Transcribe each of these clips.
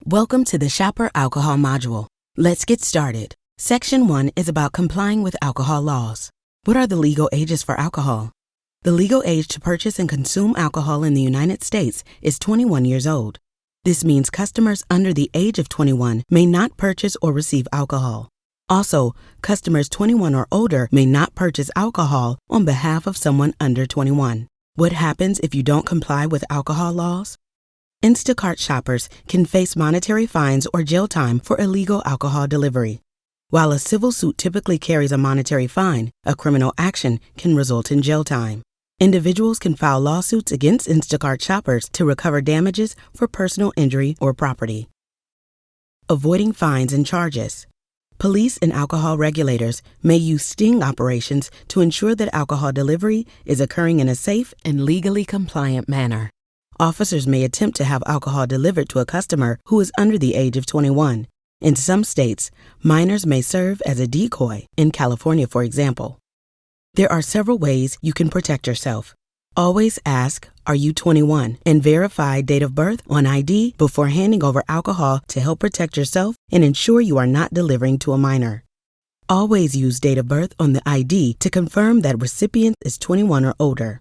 Welcome to the Shopper Alcohol module. Let's get started. Section 1 is about complying with alcohol laws. What are the legal ages for alcohol? The legal age to purchase and consume alcohol in the United States is 21 years old. This means customers under the age of 21 may not purchase or receive alcohol. Also, customers 21 or older may not purchase alcohol on behalf of someone under 21. What happens if you don't comply with alcohol laws? Instacart shoppers can face monetary fines or jail time for illegal alcohol delivery. While a civil suit typically carries a monetary fine, a criminal action can result in jail time. Individuals can file lawsuits against Instacart shoppers to recover damages for personal injury or property. Avoiding fines and charges. Police and alcohol regulators may use sting operations to ensure that alcohol delivery is occurring in a safe and legally compliant manner. Officers may attempt to have alcohol delivered to a customer who is under the age of 21. In some states, minors may serve as a decoy, in California, for example. There are several ways you can protect yourself. Always ask, "Are you 21?" and verify date of birth on ID before handing over alcohol to help protect yourself and ensure you are not delivering to a minor. Always use date of birth on the ID to confirm that recipient is 21 or older.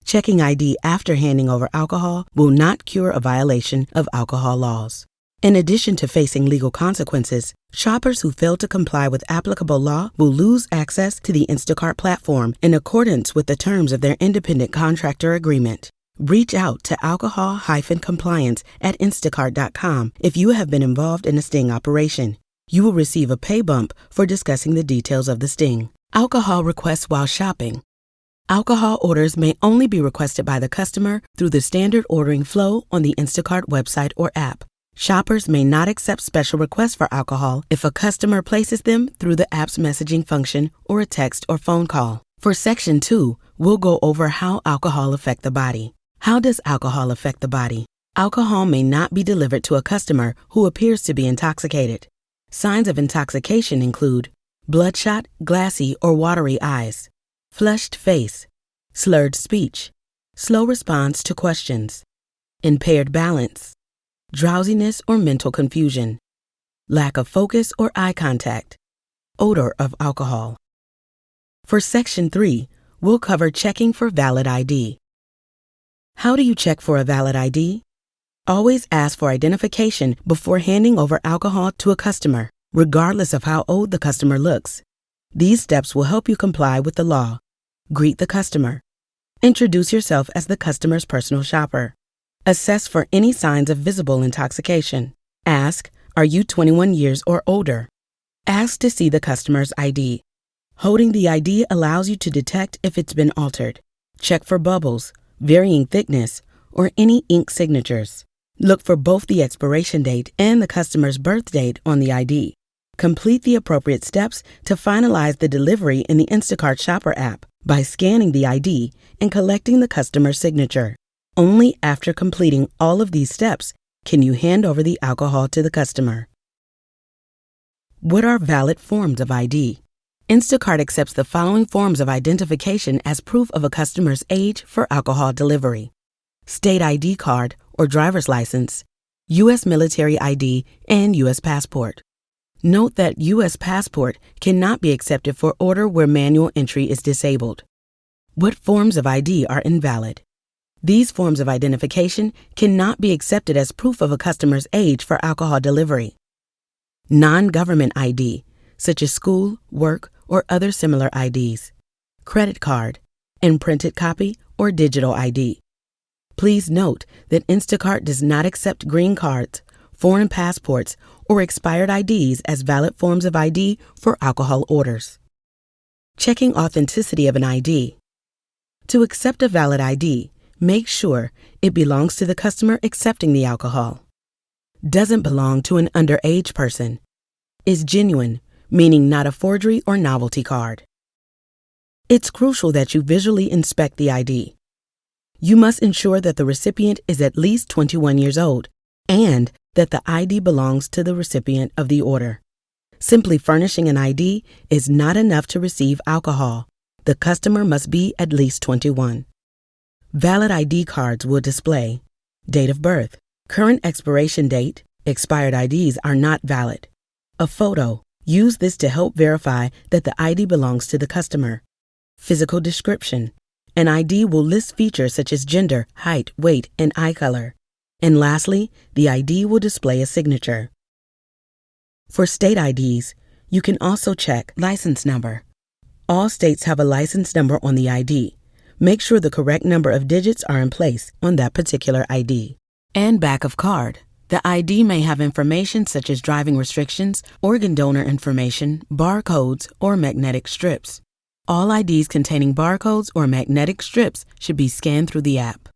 Checking ID after handing over alcohol will not cure a violation of alcohol laws. In addition to facing legal consequences, shoppers who fail to comply with applicable law will lose access to the Instacart platform in accordance with the terms of their independent contractor agreement. Reach out to alcohol-compliance@instacart.com if you have been involved in a sting operation. You will receive a pay bump for discussing the details of the sting. Alcohol requests while shopping. Alcohol orders may only be requested by the customer through the standard ordering flow on the Instacart website or app. Shoppers may not accept special requests for alcohol if a customer places them through the app's messaging function or a text or phone call. For Section 2, we'll go over how alcohol affects the body. How does alcohol affect the body? Alcohol may not be delivered to a customer who appears to be intoxicated. Signs of intoxication include bloodshot, glassy, or watery eyes, flushed face, slurred speech, slow response to questions, impaired balance, drowsiness or mental confusion, lack of focus or eye contact, odor of alcohol. For Section 3, we'll cover checking for valid ID. How do you check for a valid ID? Always ask for identification before handing over alcohol to a customer, regardless of how old the customer looks. These steps will help you comply with the law. Greet the customer. Introduce yourself as the customer's personal shopper. Assess for any signs of visible intoxication. Ask, "Are you 21 years or older?" Ask to see the customer's ID. Holding the ID allows you to detect if it's been altered. Check for bubbles, varying thickness, or any ink signatures. Look for both the expiration date and the customer's birth date on the ID. Complete the appropriate steps to finalize the delivery in the Instacart Shopper app by scanning the ID and collecting the customer's signature. Only after completing all of these steps can you hand over the alcohol to the customer. What are valid forms of ID? Instacart accepts the following forms of identification as proof of a customer's age for alcohol delivery: state ID card or driver's license, U.S. military ID, and U.S. passport. Note that U.S. passport cannot be accepted for order where manual entry is disabled. What forms of ID are invalid? These forms of identification cannot be accepted as proof of a customer's age for alcohol delivery. Non-government ID, such as school, work, or other similar IDs. Credit card, imprinted copy, or digital ID. Please note that Instacart does not accept green cards, foreign passports, or expired IDs as valid forms of ID for alcohol orders. Checking authenticity of an ID. To accept a valid ID, make sure it belongs to the customer accepting the alcohol. Doesn't belong to an underage person. Is genuine, meaning not a forgery or novelty card. It's crucial that you visually inspect the ID. You must ensure that the recipient is at least 21 years old and that the ID belongs to the recipient of the order. Simply furnishing an ID is not enough to receive alcohol. The customer must be at least 21. Valid ID cards will display date of birth, current expiration date, Expired IDs are not valid. A photo. Use this to help verify that the ID belongs to the customer. Physical description. An ID will list features such as gender, height, weight, and eye color. And lastly, the ID will display a signature. For state IDs, you can also check license number. All states have a license number on the ID. Make sure the correct number of digits are in place on that particular ID. And back of card. The ID may have information such as driving restrictions, organ donor information, barcodes, or magnetic strips. All IDs containing barcodes or magnetic strips should be scanned through the app.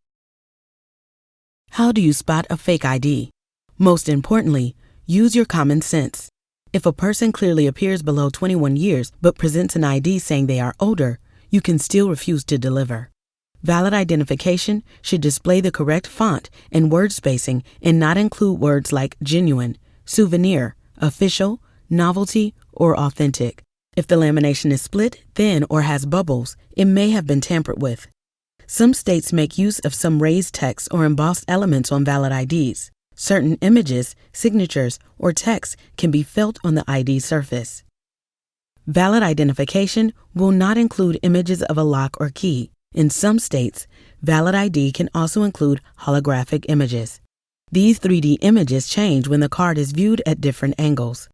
How do you spot a fake ID? Most importantly, use your common sense. If a person clearly appears below 21 years but presents an ID saying they are older, you can still refuse to deliver. Valid identification should display the correct font and word spacing and not include words like genuine, souvenir, official, novelty, or authentic. If the lamination is split, thin, or has bubbles, it may have been tampered with. Some states make use of some raised text or embossed elements on valid IDs. Certain images, signatures, or text can be felt on the ID surface. Valid identification will not include images of a lock or key. In some states, valid ID can also include holographic images. These 3D images change when the card is viewed at different angles.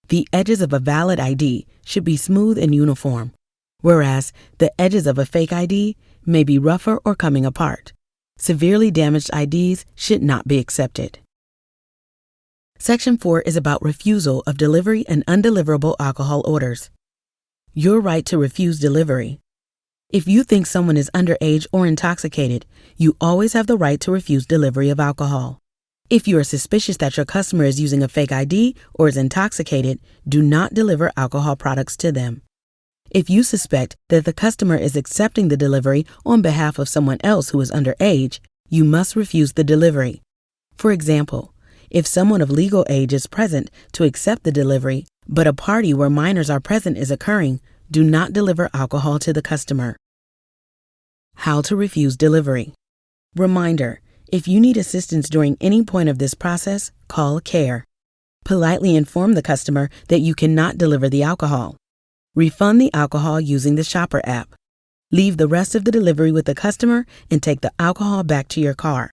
The edges of a valid ID should be smooth and uniform, whereas the edges of a fake ID may be rougher or coming apart. Severely damaged IDs should not be accepted. Section 4 is about refusal of delivery and undeliverable alcohol orders. Your right to refuse delivery. If you think someone is underage or intoxicated, you always have the right to refuse delivery of alcohol. If you are suspicious that your customer is using a fake ID or is intoxicated, do not deliver alcohol products to them. If you suspect that the customer is accepting the delivery on behalf of someone else who is underage, you must refuse the delivery. For example, if someone of legal age is present to accept the delivery, but a party where minors are present is occurring, do not deliver alcohol to the customer. How to refuse delivery. Reminder: if you need assistance during any point of this process, call CARE. Politely inform the customer that you cannot deliver the alcohol. Refund the alcohol using the Shopper app. Leave the rest of the delivery with the customer and take the alcohol back to your car.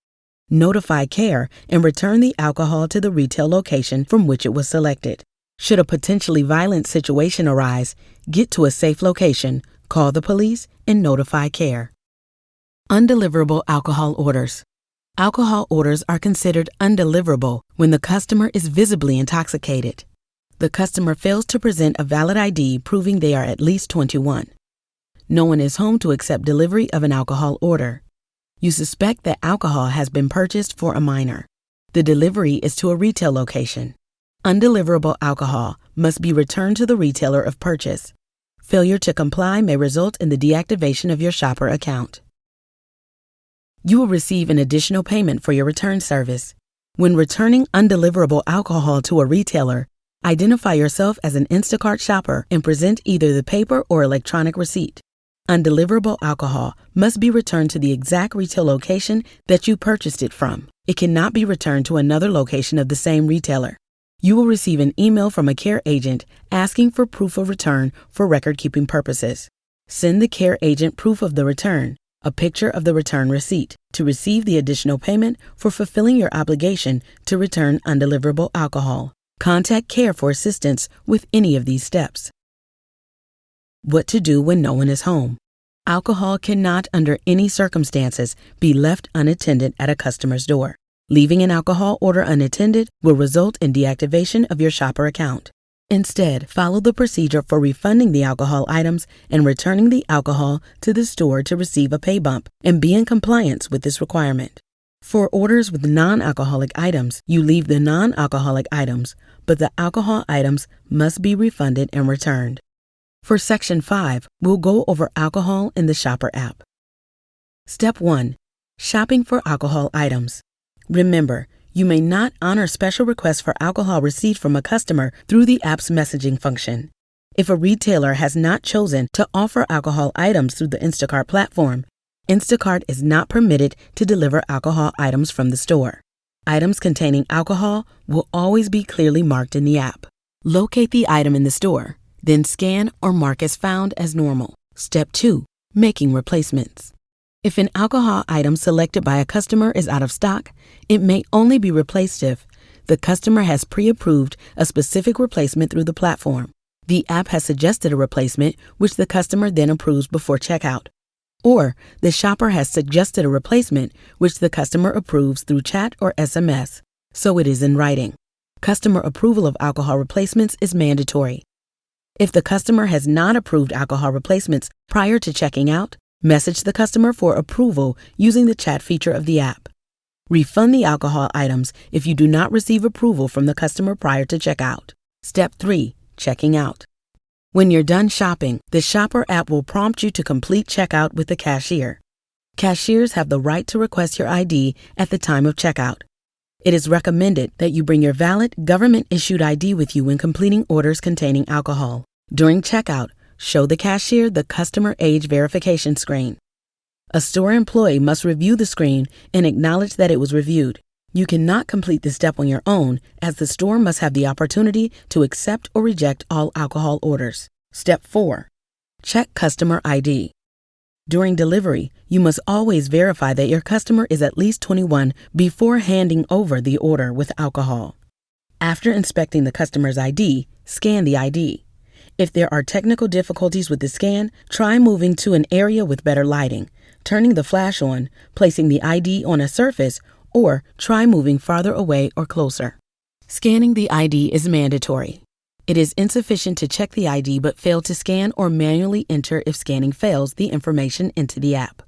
Notify CARE and return the alcohol to the retail location from which it was selected. Should a potentially violent situation arise, get to a safe location, call the police, and notify CARE. Undeliverable alcohol orders. Alcohol orders are considered undeliverable when the customer is visibly intoxicated. The customer fails to present a valid ID proving they are at least 21. No one is home to accept delivery of an alcohol order. You suspect that alcohol has been purchased for a minor. The delivery is to a retail location. Undeliverable alcohol must be returned to the retailer of purchase. Failure to comply may result in the deactivation of your Shopper account. You will receive an additional payment for your return service. When returning undeliverable alcohol to a retailer, identify yourself as an Instacart shopper and present either the paper or electronic receipt. Undeliverable alcohol must be returned to the exact retail location that you purchased it from. It cannot be returned to another location of the same retailer. You will receive an email from a CARE agent asking for proof of return for record-keeping purposes. Send the CARE agent proof of the return, a picture of the return receipt, to receive the additional payment for fulfilling your obligation to return undeliverable alcohol. Contact CARE for assistance with any of these steps. What to do when no one is home. Alcohol cannot, under any circumstances, be left unattended at a customer's door. Leaving an alcohol order unattended will result in deactivation of your Shopper account. Instead, follow the procedure for refunding the alcohol items and returning the alcohol to the store to receive a pay bump, and be in compliance with this requirement. For orders with non-alcoholic items, you leave the non-alcoholic items, but the alcohol items must be refunded and returned. For Section 5, we'll go over alcohol in the Shopper app. Step 1. Shopping for alcohol items. Remember, you may not honor special requests for alcohol received from a customer through the app's messaging function. If a retailer has not chosen to offer alcohol items through the Instacart platform, Instacart is not permitted to deliver alcohol items from the store. Items containing alcohol will always be clearly marked in the app. Locate the item in the store, then scan or mark as found as normal. Step 2. Making replacements. If an alcohol item selected by a customer is out of stock, it may only be replaced if the customer has pre-approved a specific replacement through the platform. The app has suggested a replacement, which the customer then approves before checkout. Or the shopper has suggested a replacement, which the customer approves through chat or SMS, so it is in writing. Customer approval of alcohol replacements is mandatory. If the customer has not approved alcohol replacements prior to checking out, message the customer for approval using the chat feature of the app. Refund the alcohol items if you do not receive approval from the customer prior to checkout. Step 3. Checking out. When you're done shopping, the Shopper app will prompt you to complete checkout with the cashier. Cashiers have the right to request your ID at the time of checkout. It is recommended that you bring your valid, government-issued ID with you when completing orders containing alcohol. During checkout, show the cashier the customer age verification screen. A store employee must review the screen and acknowledge that it was reviewed. You cannot complete this step on your own, as the store must have the opportunity to accept or reject all alcohol orders. Step 4. Check customer ID. During delivery, you must always verify that your customer is at least 21 before handing over the order with alcohol. After inspecting the customer's ID, scan the ID. If there are technical difficulties with the scan, try moving to an area with better lighting, turning the flash on, placing the ID on a surface, or try moving farther away or closer. Scanning the ID is mandatory. It is insufficient to check the ID but fail to scan or manually enter if scanning fails the information into the app.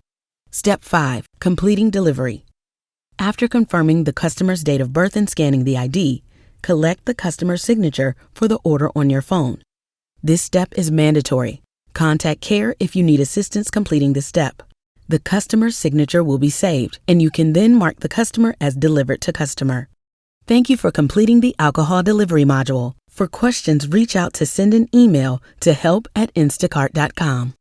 Step 5. Completing delivery. After confirming the customer's date of birth and scanning the ID, collect the customer's signature for the order on your phone. This step is mandatory. Contact Care if you need assistance completing this step. The customer's signature will be saved, and you can then mark the customer as delivered to customer. Thank you for completing the alcohol delivery module. For questions, reach out to send an email to help@instacart.com.